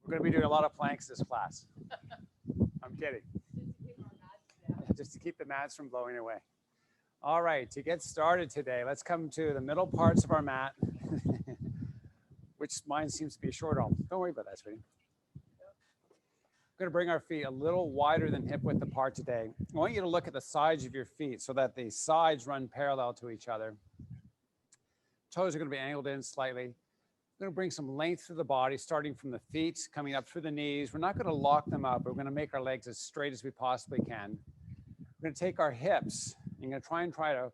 We're going to be doing a lot of planks this class. I'm kidding. Just to keep the mats from blowing away. All right, to get started today, let's come to the middle parts of our mat, which mine seems to be a short arm. Don't worry about that, sweetie. We're going to bring our feet a little wider than hip width apart today. I want you to look at the sides of your feet so that the sides run parallel to each other. Toes are going to be angled in slightly. We're going to bring some length through the body, starting from the feet, coming up through the knees. We're not going to lock them up. We're going to make our legs as straight as we possibly can. We're going to take our hips. You're going to try to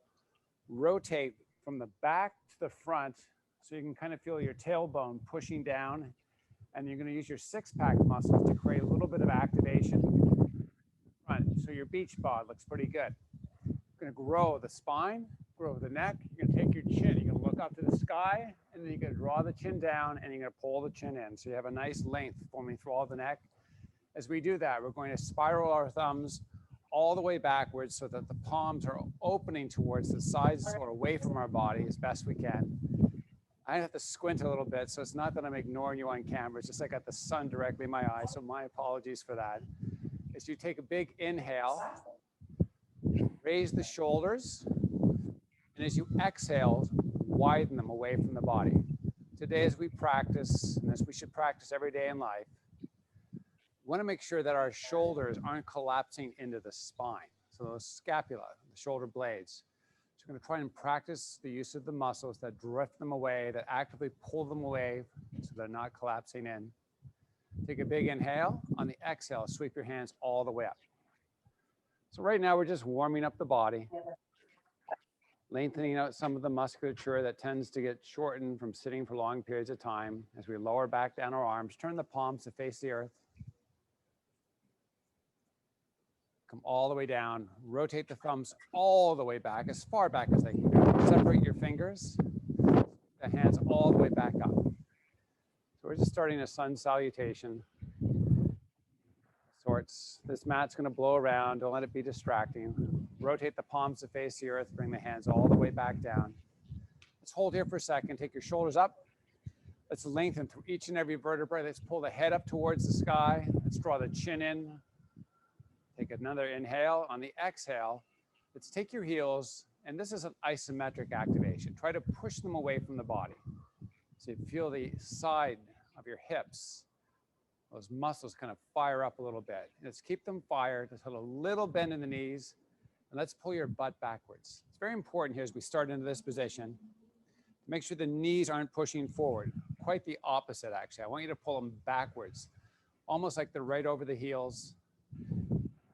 rotate from the back to the front so you can kind of feel your tailbone pushing down. And you're going to use your six-pack muscles to create a little bit of activation. So your beach bod looks pretty good. You're going to grow the spine, grow the neck. You're going to take your chin. You're going to look up to the sky, and then you're going to draw the chin down, and you're going to pull the chin in. So you have a nice length forming through all the neck. As we do that, we're going to spiral our thumbs all the way backwards so that the palms are opening towards the sides or away from our body as best we can. I have to squint a little bit, so it's not that I'm ignoring you on camera. It's just I got the sun directly in my eyes, so my apologies for that. As you take a big inhale, raise the shoulders, and as you exhale, widen them away from the body. Today, as we practice, and as we should practice every day in life, we want to make sure that our shoulders aren't collapsing into the spine. So those scapula, the shoulder blades. So we're going to try and practice the use of the muscles that drift them away, that actively pull them away so they're not collapsing in. Take a big inhale. On the exhale, sweep your hands all the way up. So right now we're just warming up the body, lengthening out some of the musculature that tends to get shortened from sitting for long periods of time. As we lower back down our arms, turn the palms to face the earth. Come all the way down, rotate the thumbs all the way back, as far back as they can go. Separate your fingers, the hands all the way back up. So we're just starting a sun salutation. Sorts. This mat's going to blow around. Don't let it be distracting. Rotate the palms to face the earth. Bring the hands all the way back down. Let's hold here for a second. Take your shoulders up. Let's lengthen through each and every vertebrae. Let's pull the head up towards the sky. Let's draw the chin in. Take another inhale. On the exhale, let's take your heels, and this is an isometric activation. Try to push them away from the body. So you feel the side of your hips. Those muscles kind of fire up a little bit. Let's keep them fired. Let's hold a little bend in the knees, and let's pull your butt backwards. It's very important here as we start into this position. Make sure the knees aren't pushing forward. Quite the opposite, actually. I want you to pull them backwards, almost like they're right over the heels.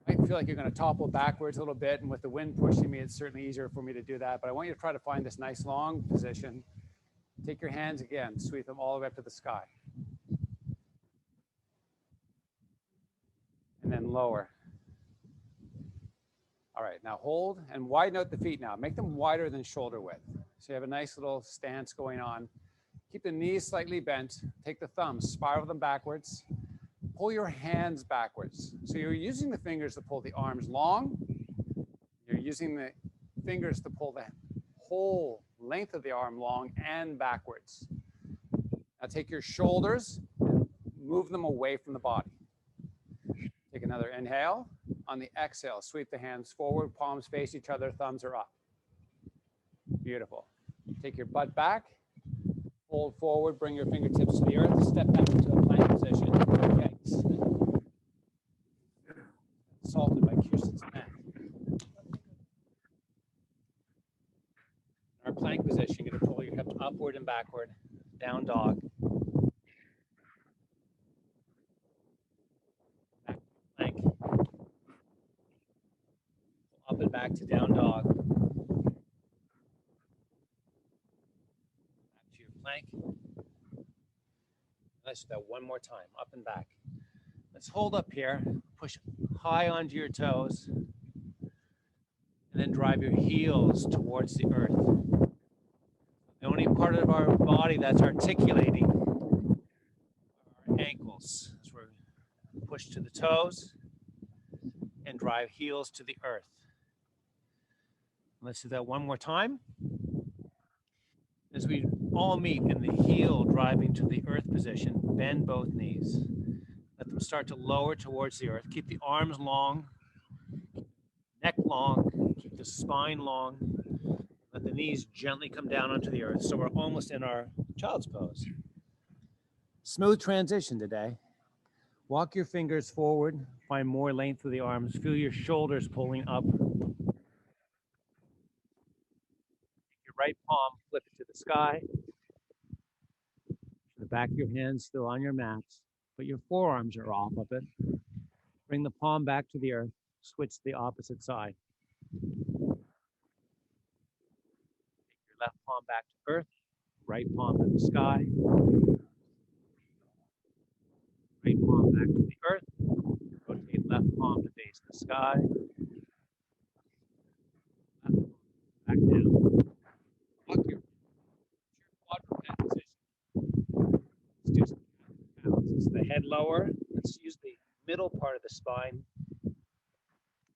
I feel like you're going to topple backwards a little bit, and with the wind pushing me, it's certainly easier for me to do that. But I want you to try to find this nice long position. Take your hands again, sweep them all the way up to the sky. And then lower. All right, now hold and widen out the feet now. Make them wider than shoulder width. So you have a nice little stance going on. Keep the knees slightly bent. Take the thumbs, spiral them backwards. Pull your hands backwards. So you're using the fingers to pull the arms long. You're using the fingers to pull the whole length of the arm long and backwards. Now take your shoulders and move them away from the body. Take another inhale. On the exhale, sweep the hands forward, palms face each other, thumbs are up. Beautiful. Take your butt back, fold forward, bring your fingertips to the earth, step back into a plank position. Yikes. Assaulted by Kirsten's mat. In our plank position, you're going to pull your hips upward and backward, down dog. Back to plank. Up and back to down dog. Back to your plank. Let's do that one more time, up and back. Let's hold up here, push high onto your toes, and then drive your heels towards the earth. The only part of our body that's articulating are our ankles. As we're push to the toes and drive heels to the earth. Let's do that one more time. As we all meet in the heel driving to the earth position, bend both knees. them start to lower towards the earth. Keep the arms long, neck long, keep the spine long. Let the knees gently come down onto the earth. So we're almost in our child's pose. Smooth transition today. Walk your fingers forward, find more length through the arms. Feel your shoulders pulling up. Your right palm, flip it to the sky. The back of your hands still on your mats, but your forearms are off of it. Bring the palm back to the earth. Switch to the opposite side. Take your left palm back to earth, right palm to the sky. Right palm back to the earth. Rotate left palm to face the sky. Left palm back down. Walk your quadruped position. Let's do some counts. So the head lower. Let's use the middle part of the spine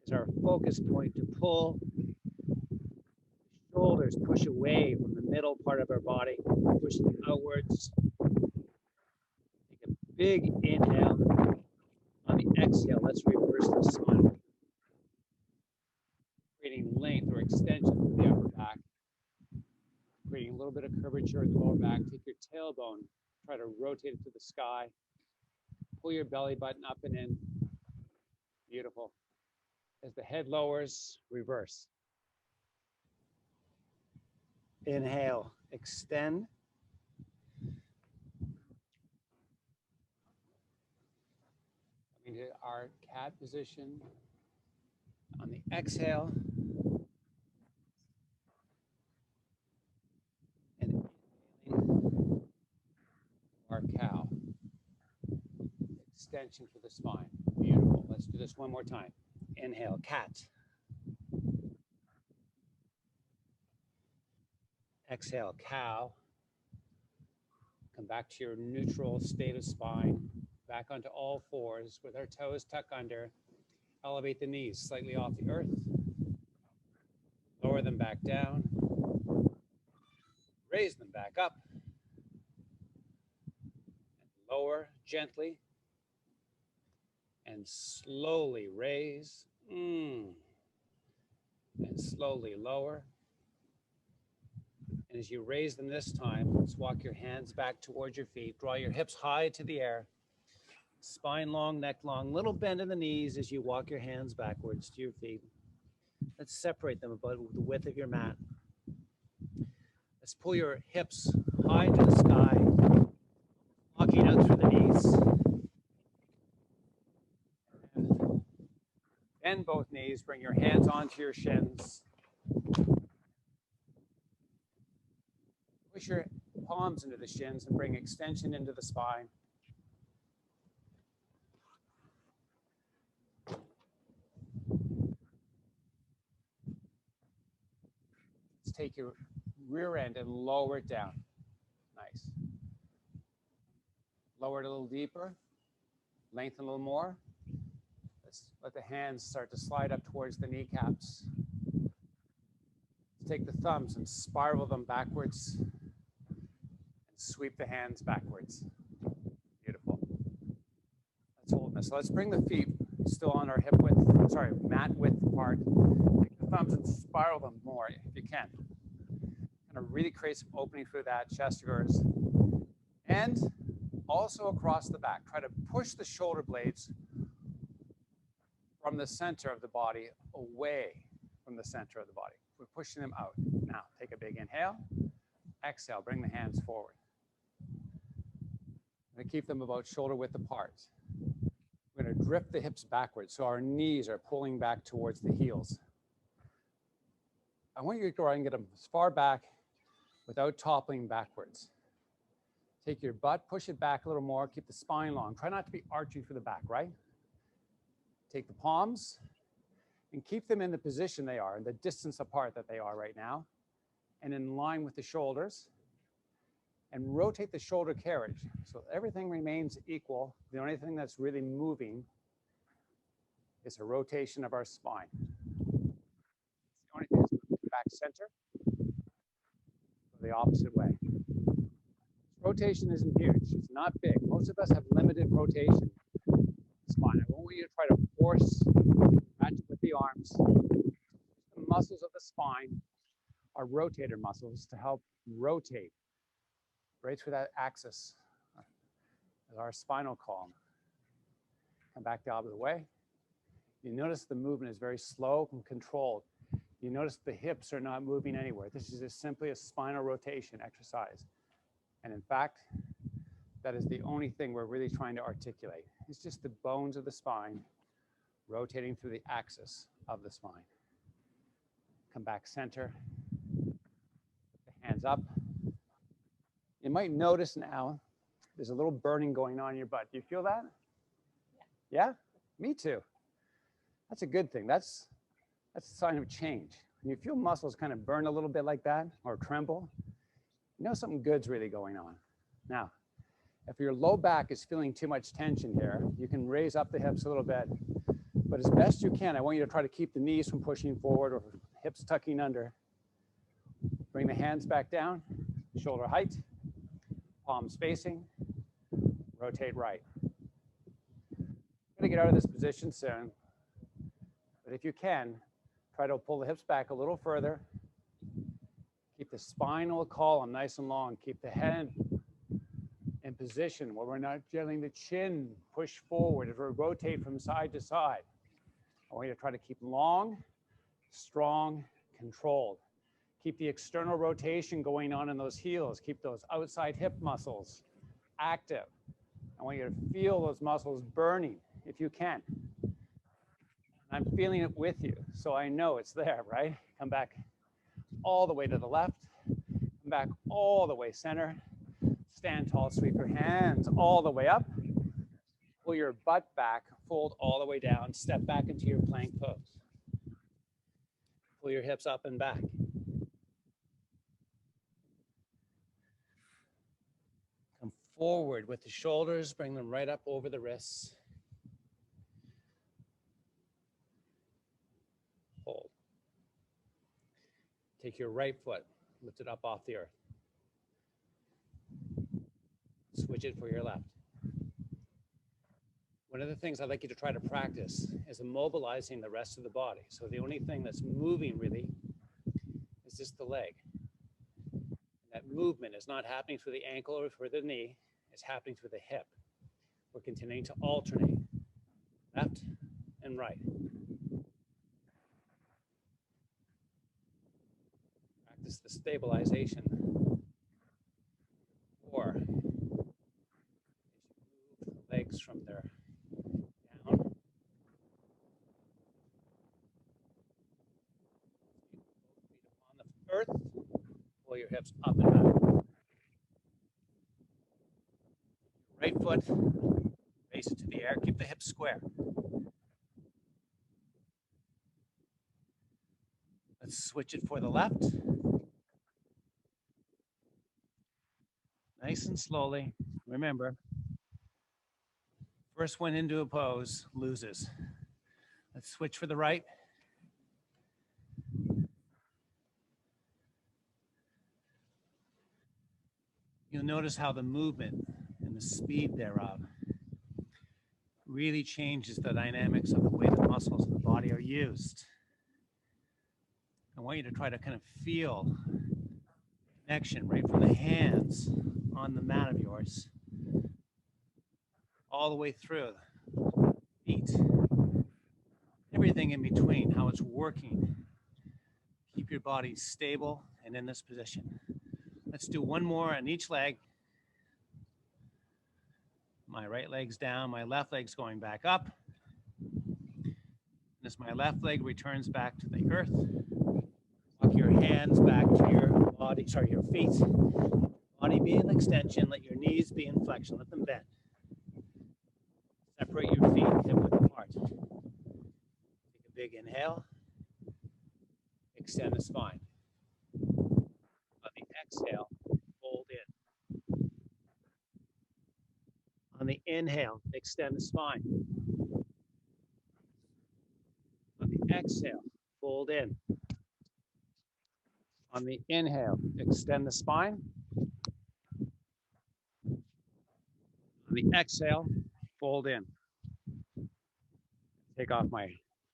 as our focus point to pull. Shoulders push away from the middle part of our body, push them outwards. Take a big inhale. On the exhale, let's reverse the spine, creating length or extension of the upper back, creating a little bit of curvature in the lower back. Take your tailbone, try to rotate it to the sky. Pull your belly button up and in. Beautiful. As the head lowers, reverse. Inhale, extend. Coming to our cat position. On the exhale, and inhaling, our cow. Extension for the spine. Beautiful. Let's do this one more time. Inhale, cat. Exhale, cow. Come back to your neutral state of spine. Back onto all fours with our toes tucked under. Elevate the knees slightly off the earth. Lower them back down. Raise them back up. And lower gently. And slowly raise. And slowly lower. And as you raise them this time, let's walk your hands back towards your feet. Draw your hips high to the air. Spine long, neck long, little bend in the knees as you walk your hands backwards to your feet. Let's separate them about the width of your mat. Let's pull your hips high to the sky, walking out through the knees. And bend both knees, bring your hands onto your shins. Push your palms into the shins and bring extension into the spine. Let's take your rear end and lower it down. Nice. Lower it a little deeper. Lengthen a little more. Let's let the hands start to slide up towards the kneecaps. Let's take the thumbs and spiral them backwards. Sweep the hands backwards. Beautiful. Let's hold this. So let's bring the feet still on our hip width, sorry, mat width apart. Take the thumbs and spiral them more if you can. Kind of really create some opening through that chest of yours. And also across the back. Try to push the shoulder blades from the center of the body away from the center of the body. We're pushing them out. Now, take a big inhale. Exhale, bring the hands forward. We're going to keep them about shoulder width apart. We're going to drift the hips backwards so our knees are pulling back towards the heels. I want you to try and get them as far back without toppling backwards. Take your butt, push it back a little more, keep the spine long. Try not to be arching through the back, right? Take the palms and keep them in the position they are, in the distance apart that they are right now, and in line with the shoulders. And rotate the shoulder carriage. So everything remains equal. The only thing that's really moving is a rotation of our spine. It's the only thing that's moving back center. Go the opposite way. Rotation isn't huge. It's not big. Most of us have limited rotation. spine. I want you to try to force, match with the arms. The muscles of the spine are rotator muscles to help rotate right through that axis of our spinal column. Come back the opposite way. You notice the movement is very slow and controlled. You notice the hips are not moving anywhere. This is just simply a spinal rotation exercise. And in fact, that is the only thing we're really trying to articulate. It's just the bones of the spine rotating through the axis of the spine. Come back center. The hands up. You might notice now there's a little burning going on in your butt. Do you feel that? Yeah? Me too. That's a good thing. That's a sign of change. When you feel muscles kind of burn a little bit like that or tremble, you know something good's really going on. Now, if your low back is feeling too much tension here, you can raise up the hips a little bit. But as best you can, I want you to try to keep the knees from pushing forward or hips tucking under. Bring the hands back down, shoulder height, palms facing, rotate right. I'm going to get out of this position soon, but if you can, try to pull the hips back a little further. Keep the spinal column nice and long. Keep the head in position where we're not letting the chin push forward as we rotate from side to side. I want you to try to keep long, strong, controlled. Keep the external rotation going on in those heels. Keep those outside hip muscles active. I want you to feel those muscles burning if you can. I'm feeling it with you, so I know it's there, right? Come back all the way to the left. Come back all the way center. Stand tall, sweep your hands all the way up. Pull your butt back, fold all the way down. Step back into your plank pose. Pull your hips up and back. Come forward with the shoulders, bring them right up over the wrists. Hold. Take your right foot, lift it up off the earth. Switch it for your left. One of the things I'd like you to try to practice is immobilizing the rest of the body. So the only thing that's moving really is just the leg. That movement is not happening through the ankle or through the knee, it's happening through the hip. We're continuing to alternate left and right. Practice the stabilization. Or move the legs from there down. Feet upon the earth. Pull your hips up and back. Right foot, raise it to the air. Keep the hips square. Let's switch it for the left. Nice and slowly. Remember, first one into a pose loses. Let's switch for the right. You'll notice how the movement and the speed thereof really changes the dynamics of the way the muscles of the body are used. I want you to try to kind of feel connection right from the hands on the mat of yours all the way through feet, everything in between, how it's working. Keep your body stable and in this position. Let's do one more on each leg. My right leg's down, my left leg's going back up. As my left leg returns back to the earth, walk your hands back to your body, your feet. Body be in extension, let your knees be in flexion, let them bend. Separate your feet hip width apart. Take a big inhale, extend the spine. On the exhale, fold in. On the inhale, extend the spine. On the exhale, fold in. On the inhale, extend the spine. On the exhale, fold in. Take off my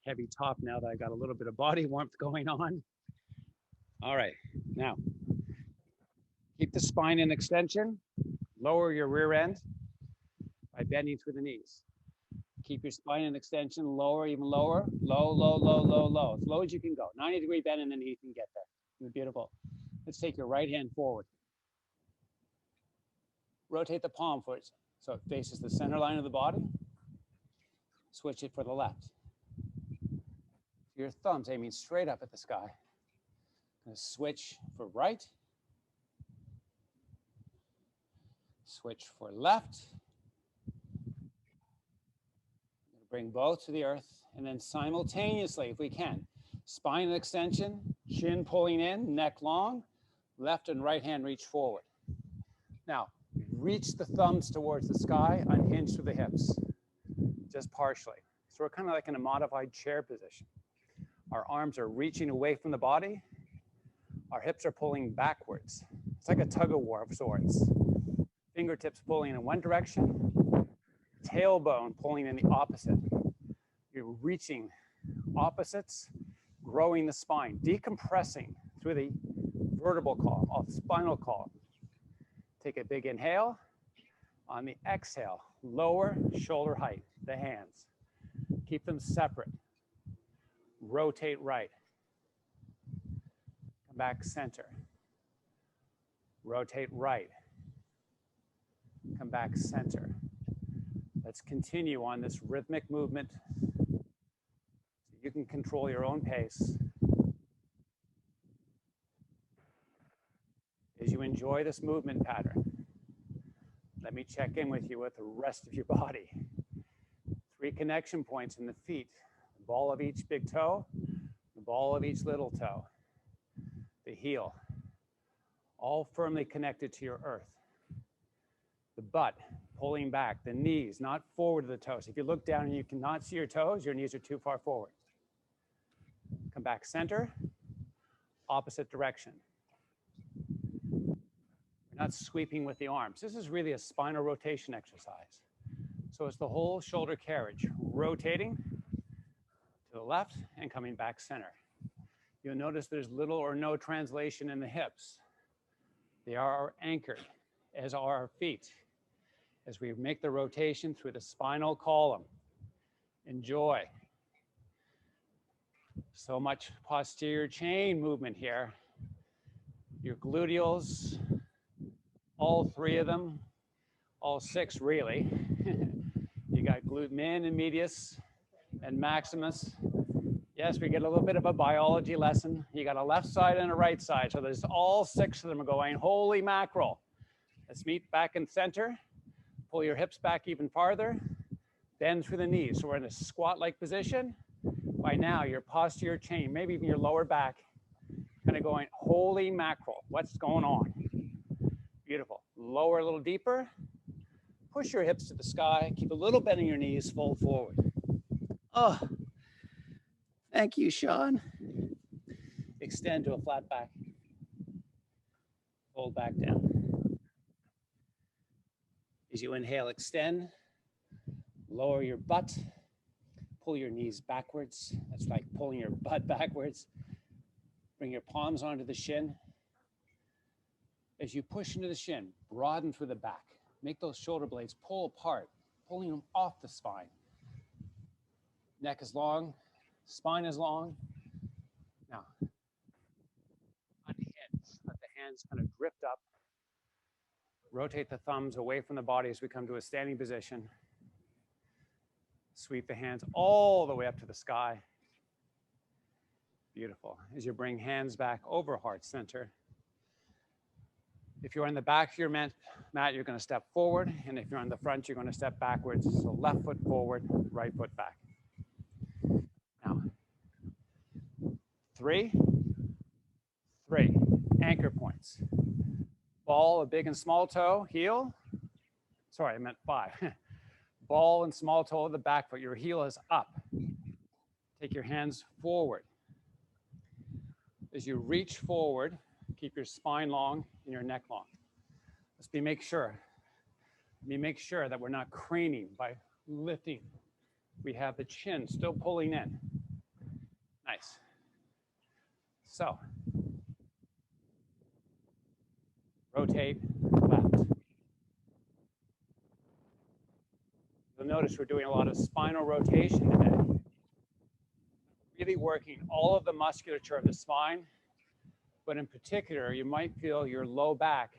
heavy top now that I got a little bit of body warmth going on. All right, now keep the spine in extension. Lower your rear end by bending through the knees. Keep your spine in extension, lower, even lower, low, low, low, low, low, as low as you can go. 90-degree bend in the knees and get there. Beautiful. Let's take your right hand forward. Rotate the palm first so it faces the center line of the body. Switch it for the left. Your thumbs aiming straight up at the sky. Gonna switch for right. Switch for left. Bring both to the earth, and then simultaneously, if we can, spine extension, chin pulling in, neck long, left and right hand reach forward. Now, reach the thumbs towards the sky, unhinge through the hips, just partially. So we're kind of like in a modified chair position. Our arms are reaching away from the body. Our hips are pulling backwards. It's like a tug of war of sorts. Fingertips pulling in one direction, tailbone pulling in the opposite. You're reaching opposites, growing the spine, decompressing through the vertebral column, off the spinal column. Take a big inhale. On the exhale, lower shoulder height, the hands. Keep them separate. Rotate right. Come back center. Rotate right. Come back center. Let's continue on this rhythmic movement. You can control your own pace. As you enjoy this movement pattern, let me check in with you with the rest of your body. 3 connection points in the feet. The ball of each big toe, the ball of each little toe, the heel, all firmly connected to your earth. The butt pulling back, the knees not forward to the toes. If you look down and you cannot see your toes, your knees are too far forward. Come back center, opposite direction. You're not sweeping with the arms. This is really a spinal rotation exercise. So it's the whole shoulder carriage, rotating to the left and coming back center. You'll notice there's little or no translation in the hips. They are anchored, as are our feet, as we make the rotation through the spinal column. Enjoy. So much posterior chain movement here. Your gluteals, all 3 of them, all 6 really. You got glute min and medius and maximus. Yes, we get a little bit of a biology lesson. You got a left side and a right side. So there's all 6 of them going, holy mackerel. Let's meet back in center. Pull your hips back even farther. Bend through the knees. So we're in a squat-like position. By now, your posterior chain, maybe even your lower back, kind of going, holy mackerel, what's going on? Beautiful. Lower a little deeper. Push your hips to the sky. Keep a little bend in your knees. Fold forward. Oh, thank you, Sean. Extend to a flat back. Fold back down. As you inhale, extend. Lower your butt. Pull your knees backwards. That's like pulling your butt backwards. Bring your palms onto the shin. As you push into the shin, broaden through the back. Make those shoulder blades pull apart, pulling them off the spine. Neck is long, spine is long. Now, unhinge. Let the hands kind of drift up. Rotate the thumbs away from the body as we come to a standing position. Sweep the hands all the way up to the sky. Beautiful. As you bring hands back over heart center. If you're on the back of your mat, you're going to step forward. And if you're on the front, you're going to step backwards. So left foot forward, right foot back. Now, 3, anchor points. Ball, a big and small toe, heel. Sorry, I meant 5. Ball and small toe of the back foot. Your heel is up. Take your hands forward. As you reach forward, keep your spine long and your neck long. Let me make sure that we're not craning by lifting We have the chin still pulling in. Nice. So, rotate left. You'll notice we're doing a lot of spinal rotation today. Really working all of the musculature of the spine, but in particular, you might feel your low back.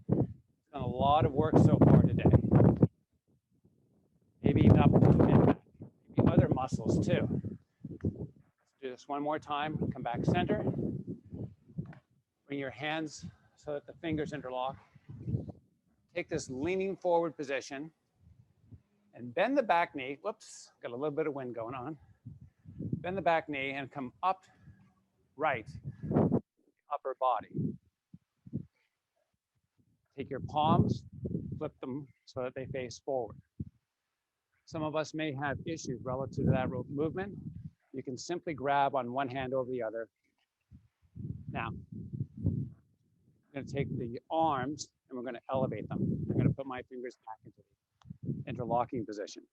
Done a lot of work so far today. Maybe even up to the mid-back, maybe other muscles too. Let's do this one more time. Come back center. Bring your hands so that the fingers interlock. Take this leaning forward position and bend the back knee. Whoops, got a little bit of wind going on. Bend the back knee and come up right, upper body. Take your palms, flip them so that they face forward. Some of us may have issues relative to that movement. You can simply grab on one hand over the other. Now, I'm going to take the arms and we're going to elevate them. I'm going to put my fingers back into the interlocking position.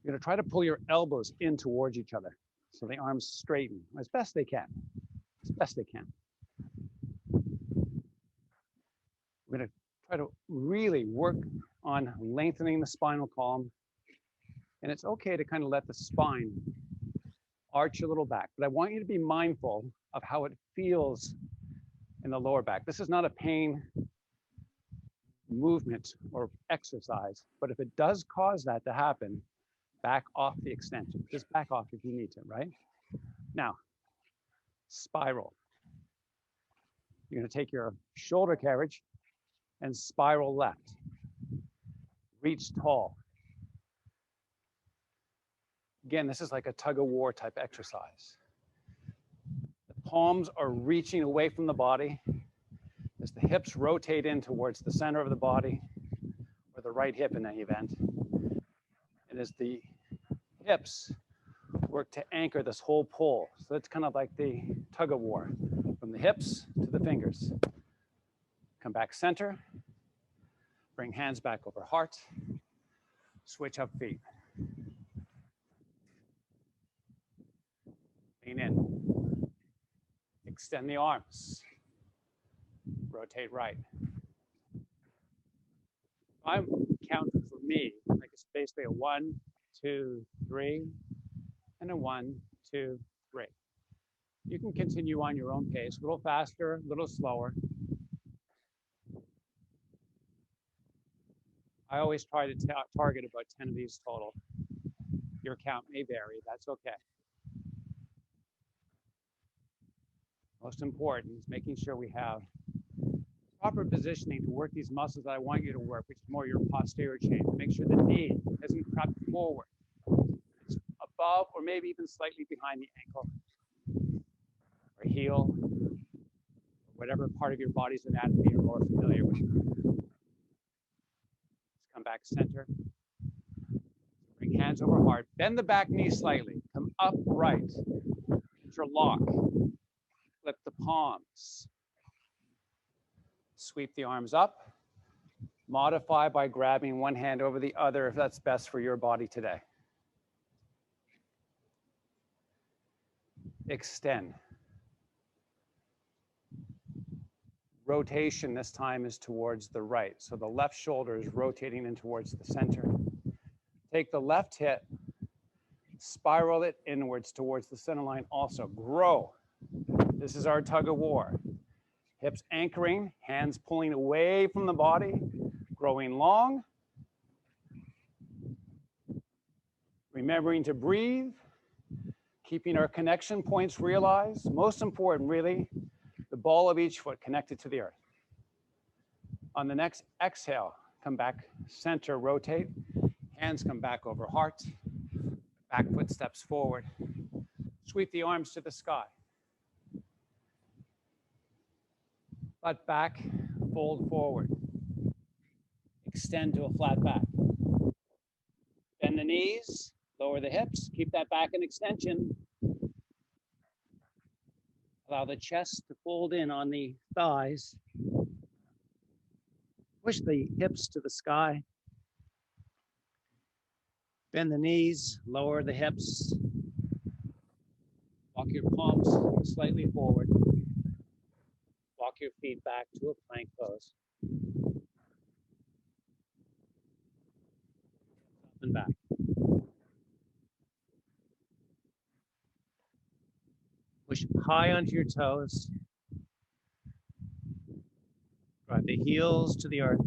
You're going to try to pull your elbows in towards each other so the arms straighten as best they can. As best they can. We're going to try to really work on lengthening the spinal column. And it's okay to kind of let the spine arch a little back. But I want you to be mindful of how it feels in the lower back. This is not a pain movement or exercise, but if it does cause that to happen, back off the extension. Just back off if you need to, right? Now, spiral. You're going to take your shoulder carriage and spiral left. Reach tall. Again, this is like a tug of war type exercise. The palms are reaching away from the body as the hips rotate in towards the center of the body, or the right hip in any event. And as the hips work to anchor this whole pull. So it's kind of like the tug of war from the hips to the fingers. Come back center. Bring hands back over heart. Switch up feet. Lean in. Extend the arms. Rotate right. I'm counting for me, like it's basically a 1, 2, 3, and a 1, 2, 3. You can continue on your own pace, a little faster, a little slower. I always try to target about 10 of these total. Your count may vary, that's okay. Most important is making sure we have proper positioning to work these muscles that I want you to work, which is more your posterior chain, to make sure the knee isn't crept forward. It's above or maybe even slightly behind the ankle or heel, or whatever part of your body's anatomy you're more familiar with. Let's come back center. Bring hands over heart. Bend the back knee slightly. Come upright. Interlock. Flip the palms. Sweep the arms up. Modify by grabbing one hand over the other if that's best for your body today. Extend. Rotation this time is towards the right. So the left shoulder is rotating in towards the center. Take the left hip, spiral it inwards towards the center line also. Grow. This is our tug of war. Hips anchoring, hands pulling away from the body, growing long. Remembering to breathe, keeping our connection points realized. Most important, really, the ball of each foot connected to the earth. On the next exhale, come back center, rotate. Hands come back over heart. Back foot steps forward. Sweep the arms to the sky. Butt back, fold forward. Extend to a flat back. Bend the knees, lower the hips, keep that back in extension. Allow the chest to fold in on the thighs. Push the hips to the sky. Bend the knees, lower the hips. Walk your palms slightly forward. Walk your feet back to a plank pose. Up and back. Push high onto your toes. Drive the heels to the earth.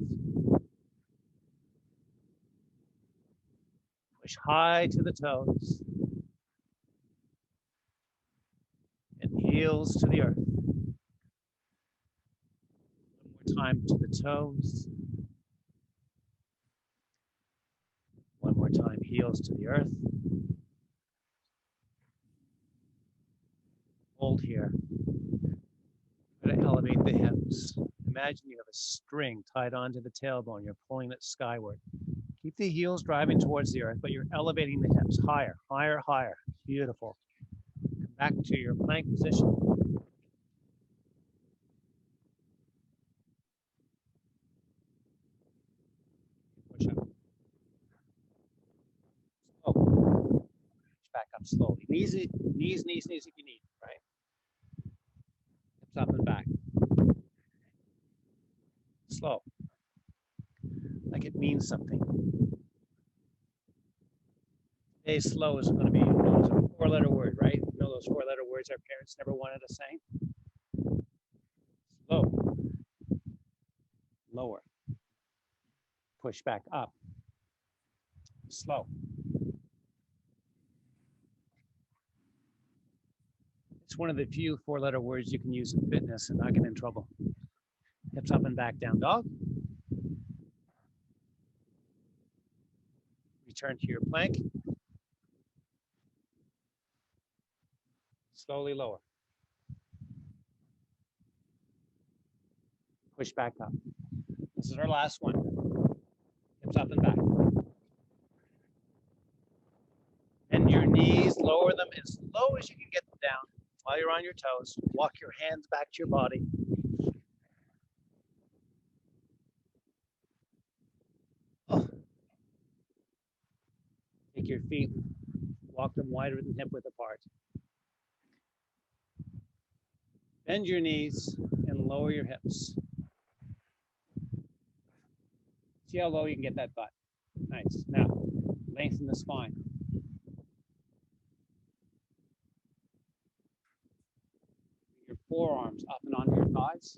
Push high to the toes. And heels to the earth. One more time to the toes. One more time, heels to the earth. Hold here. Try to elevate the hips. Imagine you have a string tied onto the tailbone. You're pulling it skyward. Keep the heels driving towards the earth, but you're elevating the hips higher, higher, higher. Beautiful. Come back to your plank position. Push up. Slow. Push back up slowly. Knees if you need, right? Hips up and back. Slow. Like it means something. Today's slow is going to be a 4-letter word, right? You know those 4-letter words our parents never wanted us saying? Slow. Lower. Push back up. Slow. It's one of the few 4-letter words you can use in fitness and not get in trouble. Hips up and back, down dog. Return to your plank. Slowly lower. Push back up. This is our last one. Hips up and back. Bend your knees, lower them as low as you can get them down. While you're on your toes, walk your hands back to your body. Oh. Take your feet, walk them wider than hip width apart. Bend your knees and lower your hips. See how low you can get that butt. Nice. Now, lengthen the spine. Your forearms up and onto your thighs.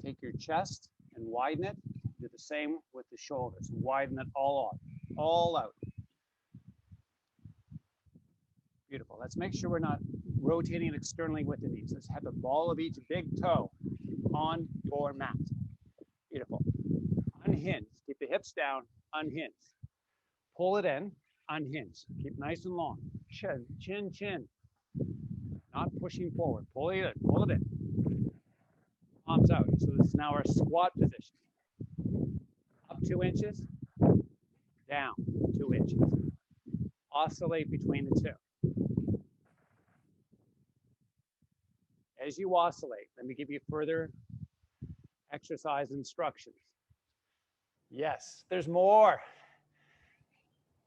Take your chest and widen it. Do the same with the shoulders. Widen it all out. All out. Beautiful. Let's make sure we're not rotating externally with the knees. Let's have the ball of each big toe on your mat. Beautiful. Unhinge. Keep the hips down. Unhinge. Pull it in. Unhinge. Keep nice and long. Chin, chin, chin. Not pushing forward. Pull it in. Pull it in. Palms out. So this is now our squat position. Up 2 inches. Down 2 inches. Oscillate between the two. As you oscillate, let me give you further exercise instructions. Yes, there's more.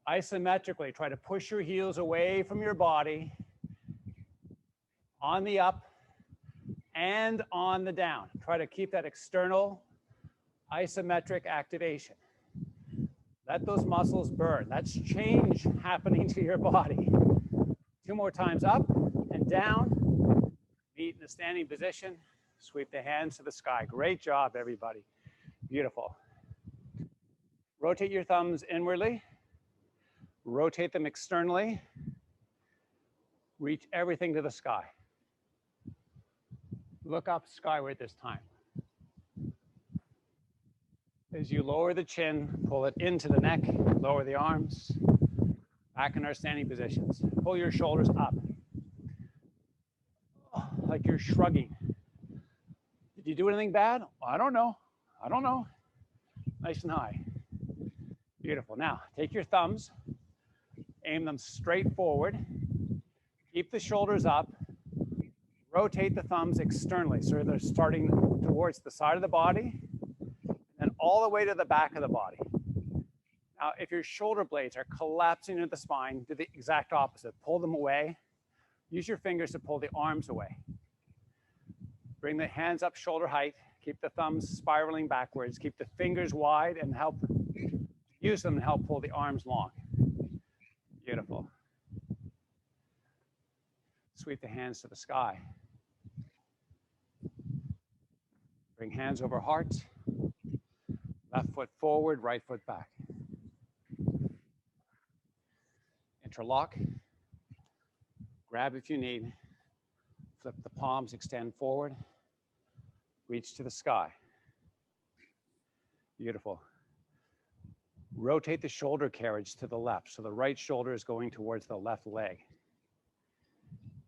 Isometrically, try to push your heels away from your body on the up and on the down. Try to keep that external isometric activation. Let those muscles burn. That's change happening to your body. 2 more times up and down. Meet in the standing position. Sweep the hands to the sky. Great job, everybody. Beautiful. Rotate your thumbs inwardly. Rotate them externally. Reach everything to the sky. Look up skyward this time. As you lower the chin, pull it into the neck, lower the arms. Back in our standing positions. Pull your shoulders up. Oh, like you're shrugging. Did you do anything bad? I don't know. I don't know. Nice and high. Beautiful. Now, take your thumbs, aim them straight forward. Keep the shoulders up. Rotate the thumbs externally, so they're starting towards the side of the body and all the way to the back of the body. Now, if your shoulder blades are collapsing into the spine, do the exact opposite. Pull them away. Use your fingers to pull the arms away. Bring the hands up shoulder height. Keep the thumbs spiraling backwards. Keep the fingers wide and use them to help pull the arms long. Beautiful. Sweep the hands to the sky. Bring hands over heart. Left foot forward, right foot back. Interlock. Grab if you need. Flip the palms, extend forward. Reach to the sky. Beautiful. Rotate the shoulder carriage to the left, so the right shoulder is going towards the left leg.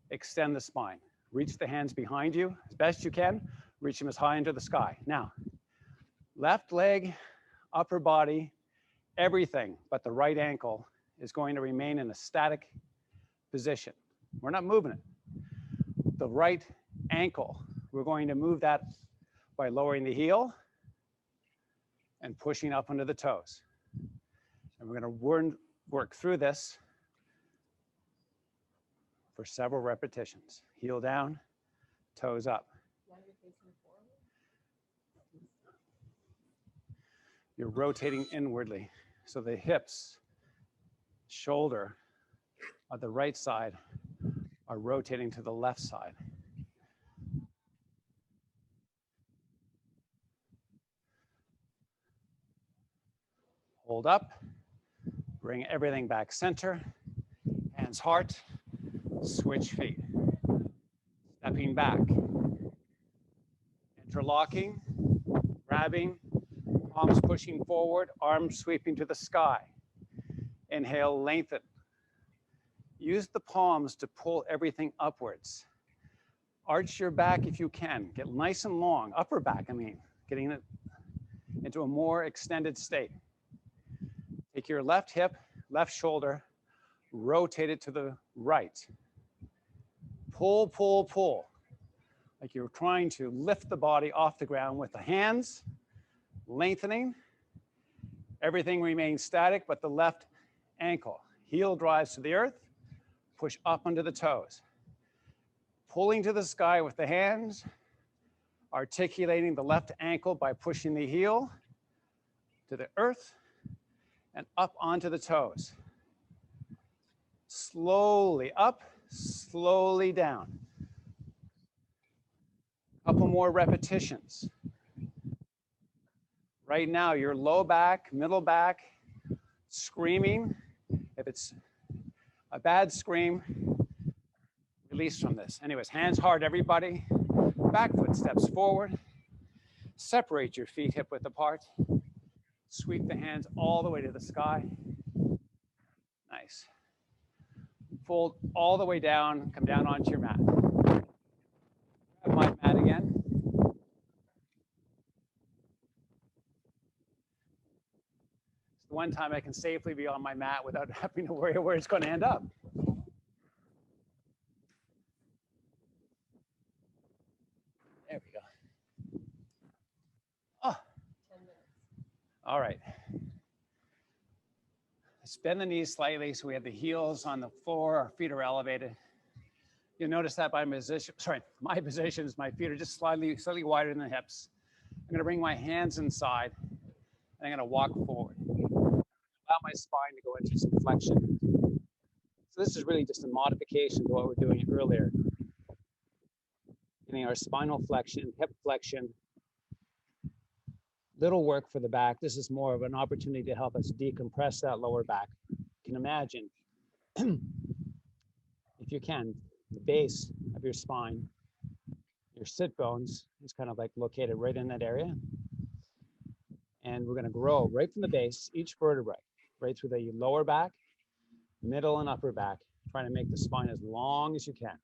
Extend the spine. Reach the hands behind you as best you can. Reach them as high into the sky. Now, left leg, upper body, everything but the right ankle is going to remain in a static position. We're not moving it. The right ankle, we're going to move that by lowering the heel and pushing up under the toes. And we're going to work through this for several repetitions. Heel down, toes up. You're rotating inwardly. So the hips, shoulder on the right side are rotating to the left side. Hold up, bring everything back center, hands heart, switch feet. Stepping back, interlocking, grabbing, palms pushing forward, arms sweeping to the sky. Inhale, lengthen. Use the palms to pull everything upwards. Arch your back if you can. Get nice and long, upper back, getting it into a more extended state. Take your left hip, left shoulder, rotate it to the right. Pull, pull, pull. Like you're trying to lift the body off the ground with the hands, lengthening. Everything remains static, but the left ankle. Heel drives to the earth, push up under the toes. Pulling to the sky with the hands, articulating the left ankle by pushing the heel to the earth and up onto the toes. Slowly up, slowly down. Couple more repetitions. Right now, your low back, middle back, screaming. If it's a bad scream, release from this. Anyways, hands hard, everybody. Back foot steps forward. Separate your feet hip width apart. Sweep the hands all the way to the sky. Nice. Fold all the way down, come down onto your mat. Grab my mat again. It's the one time I can safely be on my mat without having to worry where it's going to end up. There we go. Oh. 10 minutes. All right. Bend the knees slightly so we have the heels on the floor, our feet are elevated. You'll notice that my position is my feet are just slightly wider than the hips. I'm going to bring my hands inside and I'm going to walk forward. Allow my spine to go into some flexion. So this is really just a modification to what we're doing earlier. Getting our spinal flexion, hip flexion. Little work for the back. This is more of an opportunity to help us decompress that lower back. You can imagine, if you can, the base of your spine, your sit bones is kind of like located right in that area. And we're going to grow right from the base, each vertebrae, right through the lower back, middle and upper back, trying to make the spine as long as you can.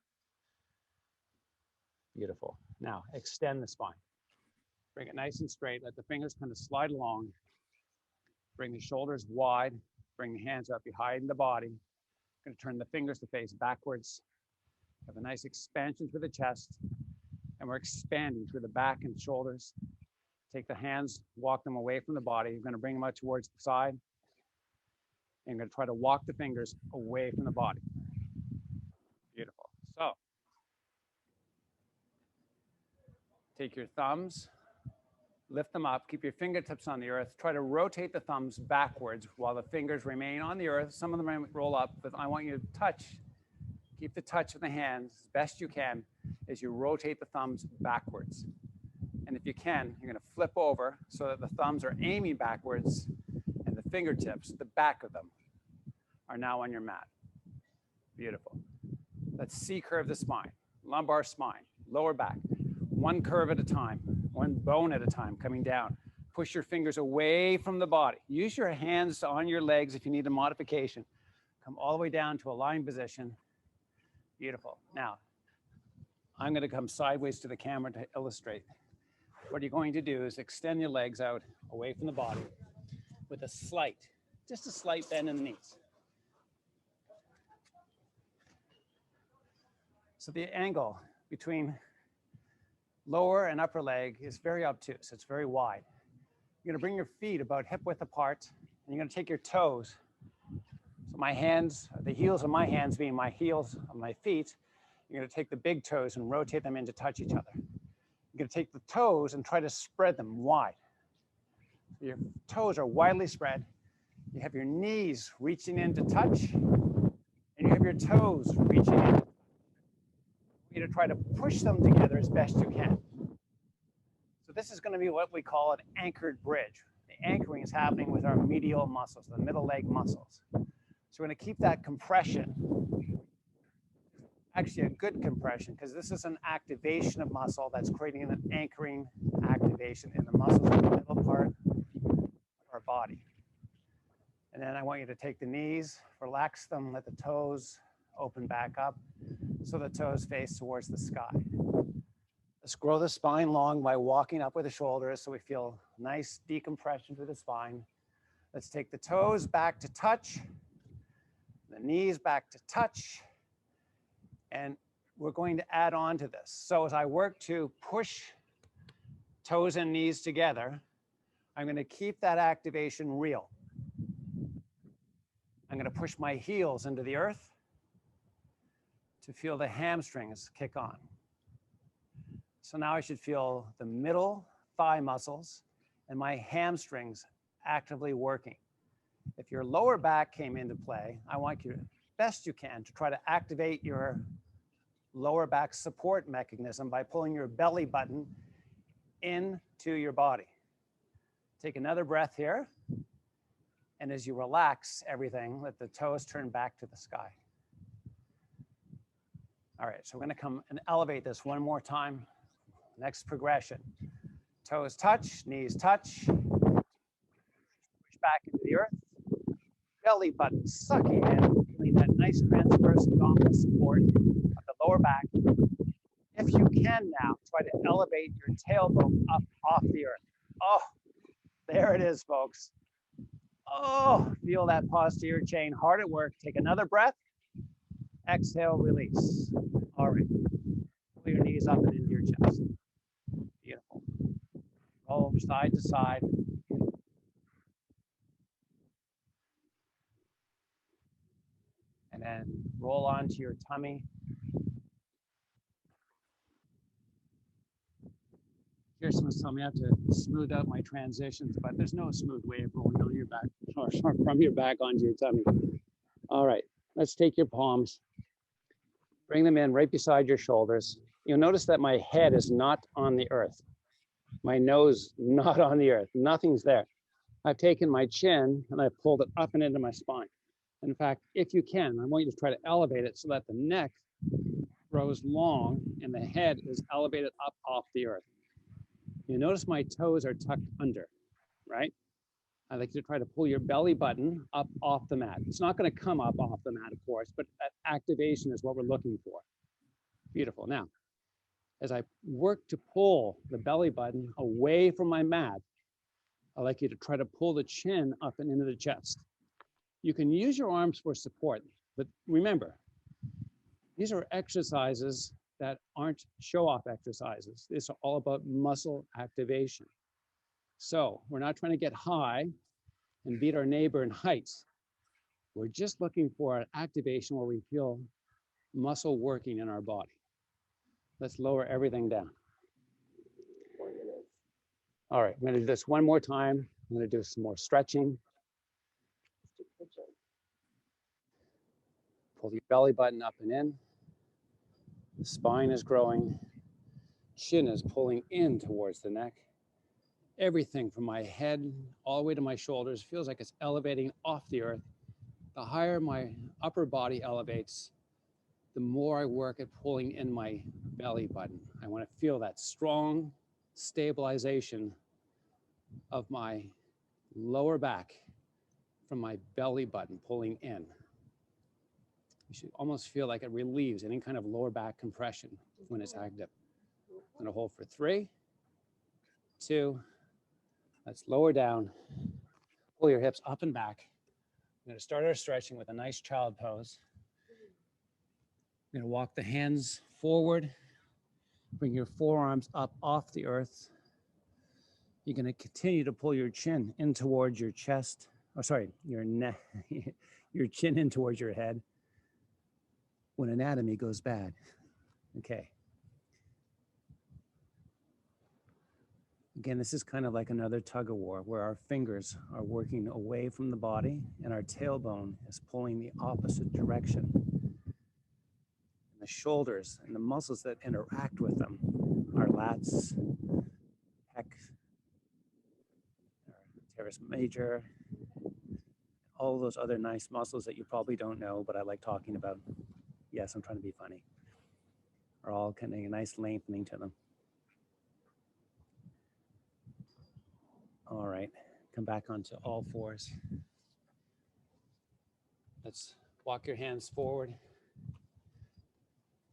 Beautiful. Now, extend the spine. Bring it nice and straight. Let the fingers kind of slide along. Bring the shoulders wide. Bring the hands up behind the body. Going to turn the fingers to face backwards. Have a nice expansion through the chest. And we're expanding through the back and shoulders. Take the hands, walk them away from the body. You're going to bring them out towards the side. You're going to try to walk the fingers away from the body. Beautiful. So take your thumbs, lift them up, keep your fingertips on the earth. Try to rotate the thumbs backwards while the fingers remain on the earth. Some of them might roll up, but I want you to touch. Keep the touch of the hands as best you can as you rotate the thumbs backwards. And if you can, you're going to flip over so that the thumbs are aiming backwards and the fingertips, the back of them, are now on your mat. Beautiful. Let's C-curve the spine, lumbar spine, lower back. One curve at a time, one bone at a time, coming down. Push your fingers away from the body. Use your hands on your legs if you need a modification. Come all the way down to a lying position. Beautiful. Now, I'm going to come sideways to the camera to illustrate. What you're going to do is extend your legs out away from the body with a slight, just a slight bend in the knees. So the angle between lower and upper leg is very obtuse. It's very wide. You're going to bring your feet about hip width apart, and you're going to take your toes. So my hands, the heels of my hands being my heels of my feet, you're going to take the big toes and rotate them in to touch each other. You're going to take the toes and try to spread them wide. Your toes are widely spread. You have your knees reaching in to touch, and you have your toes reaching in. You to try to push them together as best you can. So this is going to be what we call an anchored bridge. The anchoring is happening with our medial muscles, the middle leg muscles. So we're going to keep that compression, actually a good compression, because this is an activation of muscle that's creating an anchoring activation in the muscles in the middle part of our body. And then I want you to take the knees, relax them, let the toes open back up so the toes face towards the sky. Let's grow the spine long by walking up with the shoulders so we feel nice decompression through the spine. Let's take the toes back to touch, the knees back to touch, and we're going to add on to this. So as I work to push toes and knees together, I'm going to keep that activation real. I'm going to push my heels into the earth to feel the hamstrings kick on. So now I should feel the middle thigh muscles and my hamstrings actively working. If your lower back came into play, I want you, best you can, to try to activate your lower back support mechanism by pulling your belly button into your body. Take another breath here. And as you relax everything, let the toes turn back to the sky. All right, so we're going to come and elevate this one more time. Next progression. Toes touch, knees touch. Push back into the earth. Belly button sucking in, feeling that nice transverse abdominal support of the lower back. If you can now, try to elevate your tailbone up off the earth. Oh, there it is, folks. Oh, feel that posterior chain hard at work. Take another breath. Exhale, release. All right. Pull your knees up and into your chest. Beautiful. Roll side to side. And then roll onto your tummy. Kirsten told me I have to smooth out my transitions, but there's no smooth way of rolling on your back or from your back onto your tummy. All right, let's take your palms. Bring them in right beside your shoulders. You'll notice that my head is not on the earth. My nose not on the earth. Nothing's there. I've taken my chin and I've pulled it up and into my spine. In fact, if you can, I want you to try to elevate it so that the neck grows long and the head is elevated up off the earth. You notice my toes are tucked under, right? I'd like you to try to pull your belly button up off the mat. It's not going to come up off the mat, of course, but that activation is what we're looking for. Beautiful. Now, as I work to pull the belly button away from my mat, I'd like you to try to pull the chin up and into the chest. You can use your arms for support, but remember, these are exercises that aren't show-off exercises. These are all about muscle activation. So we're not trying to get high and beat our neighbor in heights. We're just looking for an activation where we feel muscle working in our body. Let's lower everything down. All right, I'm going to do this one more time. I'm going to do some more stretching. Pull your belly button up and in. The spine is growing. Chin is pulling in towards the neck. Everything from my head all the way to my shoulders feels like it's elevating off the earth. The higher my upper body elevates, the more I work at pulling in my belly button. I want to feel that strong stabilization of my lower back from my belly button pulling in. You should almost feel like it relieves any kind of lower back compression when it's active. I'm going to hold for 3, 2, let's lower down, pull your hips up and back. I'm going to start our stretching with a nice child pose. I'm going to walk the hands forward, bring your forearms up off the earth. You're going to continue to pull your chin in towards your chest, your neck, your chin in towards your head when anatomy goes bad. Okay. Again, this is kind of like another tug of war where our fingers are working away from the body and our tailbone is pulling the opposite direction. And the shoulders and the muscles that interact with them, our lats, pec, teres major, all those other nice muscles that you probably don't know, but I like talking about. Yes, I'm trying to be funny. Are all kind of a nice lengthening to them. All right, come back onto all fours. Let's walk your hands forward.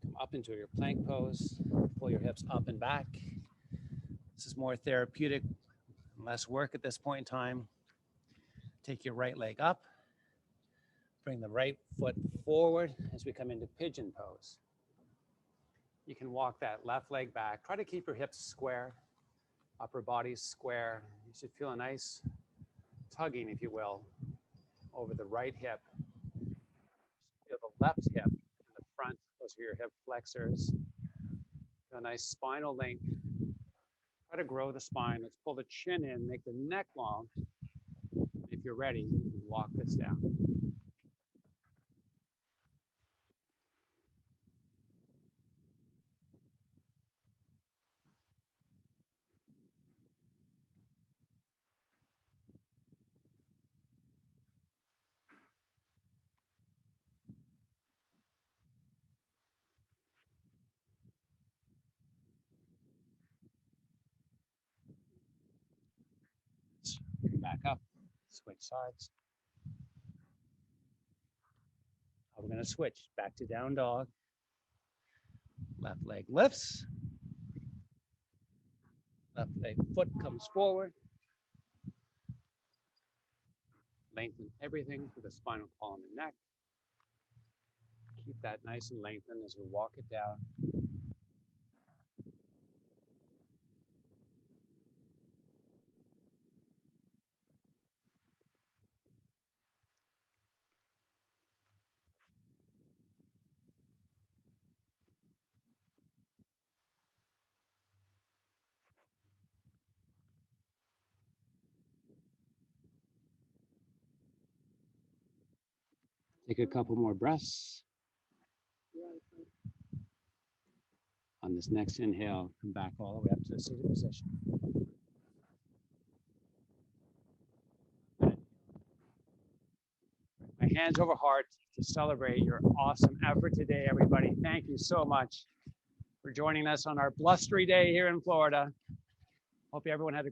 Come up into your plank pose. Pull your hips up and back. This is more therapeutic, less work at this point in time. Take your right leg up. Bring the right foot forward as we come into pigeon pose. You can walk that left leg back. Try to keep your hips square, upper body square. You should feel a nice tugging, if you will, over the right hip. Feel the left hip in the front. Those are your hip flexors. Feel a nice spinal length. Try to grow the spine. Let's pull the chin in, make the neck long. If you're ready, you can walk this down. Come back up, switch sides. We're going to switch back to down dog. Left leg lifts. Left leg foot comes forward. Lengthen everything for the spinal column and neck. Keep that nice and lengthened as we walk it down. Take a couple more breaths. On this next inhale, come back all the way up to the seated position. My hands over heart to celebrate your awesome effort today, everybody. Thank you so much for joining us on our blustery day here in Florida. Hope everyone had a